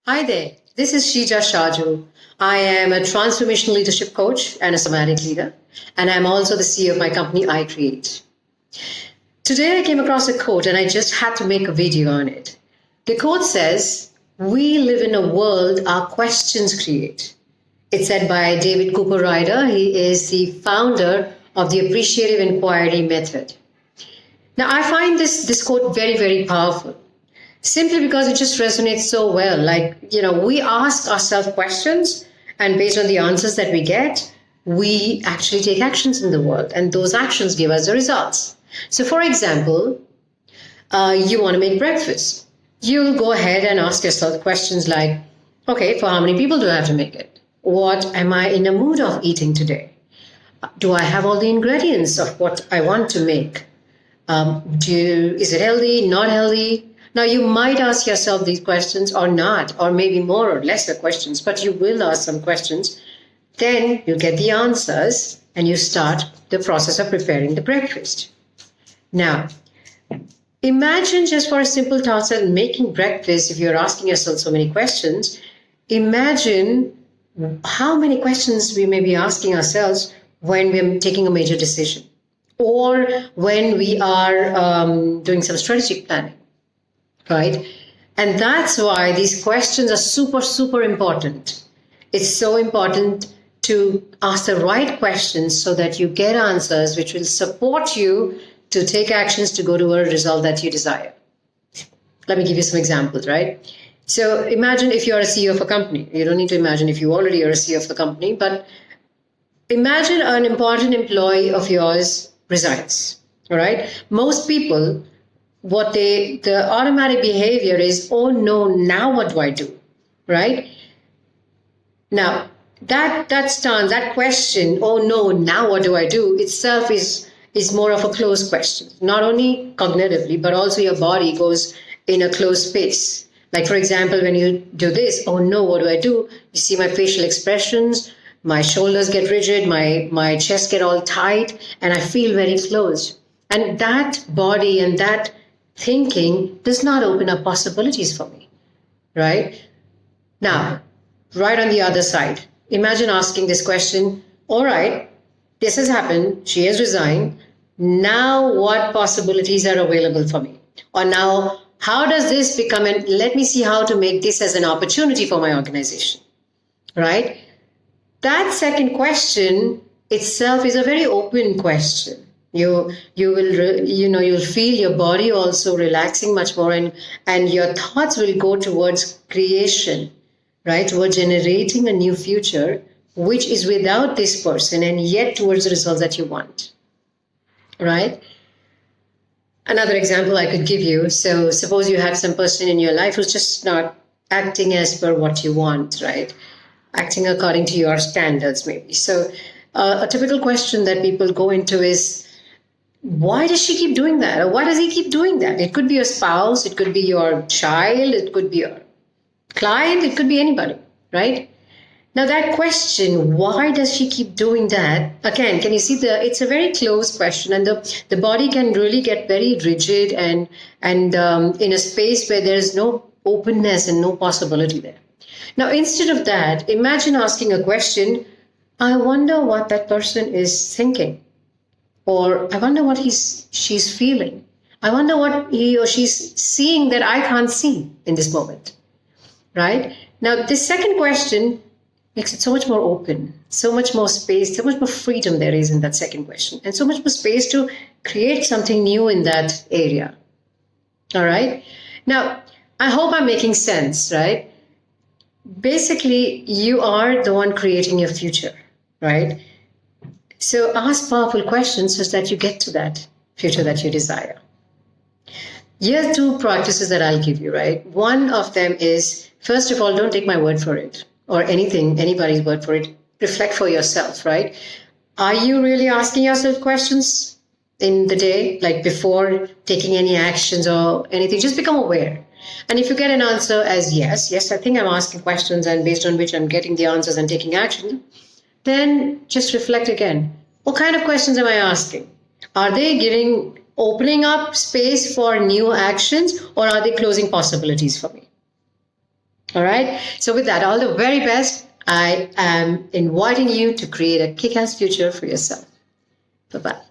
Hi there, this is Sheeja Shaju. I am a transformational leadership coach and a somatic leader, and I'm also the CEO of my company, iCREATE. Today I came across a quote and I just had to make a video on it. The quote says, "We live in a world our questions create." It's said by David Cooperrider. He is the founder of the Appreciative inquiry method. Now, I find this quote very, very powerful. Simply because it just resonates so well. We ask ourselves questions, and based on the answers that we get, we actually take actions in the world, and those actions give us the results. So, for example, you want to make breakfast. You'll go ahead and ask yourself questions like, okay, for how many people do I have to make it? What am I in a mood of eating today? Do I have all the ingredients of what I want to make? Is it healthy, not healthy? Now, you might ask yourself these questions or not, or maybe more or lesser questions, but you will ask some questions. Then you get the answers and you start the process of preparing the breakfast. Now, imagine just for a simple task of making breakfast, if you're asking yourself so many questions, imagine how many questions we may be asking ourselves when we're taking a major decision or when we are doing some strategic planning. Right? And that's why these questions are super, super important. It's so important to ask the right questions so that you get answers which will support you to take actions to go to a result that you desire. Let me give you some examples, right? So imagine if you're a CEO of a company. You don't need to imagine if you already are a CEO of the company, but imagine an important employee of yours resigns. All right? Most people, the automatic behavior is, oh no, now what do I do? Right? Now, that stance, that question, oh no, now what do I do, itself is more of a closed question. Not only cognitively, but also your body goes in a closed space. Like, for example, when you do this, oh no, what do I do? You see my facial expressions, my shoulders get rigid, my chest get all tight, and I feel very closed. And that body and that thinking does not open up possibilities for me, right? Now, right on the other side, imagine asking this question, all right, this has happened, she has resigned, now what possibilities are available for me? Or now, how does this become, and let me see how to make this as an opportunity for my organization, right? That second question itself is a very open question. You'll feel your body also relaxing much more, and your thoughts will go towards creation, right? Towards generating a new future, which is without this person and yet towards the results that you want, right? Another example I could give you. So suppose you have some person in your life who's just not acting as per what you want, right? Acting according to your standards, maybe. So a typical question that people go into is, why does she keep doing that? Or why does he keep doing that? It could be your spouse, it could be your child, it could be your client, it could be anybody, right? Now that question, why does she keep doing that? Again, can you see it's a very closed question, and the body can really get very rigid and in a space where there's no openness and no possibility there. Now, instead of that, imagine asking a question, I wonder what that person is thinking. Or I wonder what she's feeling. I wonder what he or she's seeing that I can't see in this moment, right? Now, this second question makes it so much more open, so much more space, so much more freedom there is in that second question, and so much more space to create something new in that area. All right? Now, I hope I'm making sense, right? Basically, you are the one creating your future, right? So ask powerful questions so that you get to that future that you desire. Here are two practices that I'll give you, right? One of them is, first of all, don't take my word for it or anybody's word for it. Reflect for yourself, right? Are you really asking yourself questions in the day, like before taking any actions or anything? Just become aware. And if you get an answer as yes, I think I'm asking questions and based on which I'm getting the answers and taking action, then just reflect again. What kind of questions am I asking? Are they opening up space for new actions, or are they closing possibilities for me? All right. So with that, all the very best. I am inviting you to create a kick-ass future for yourself. Bye-bye.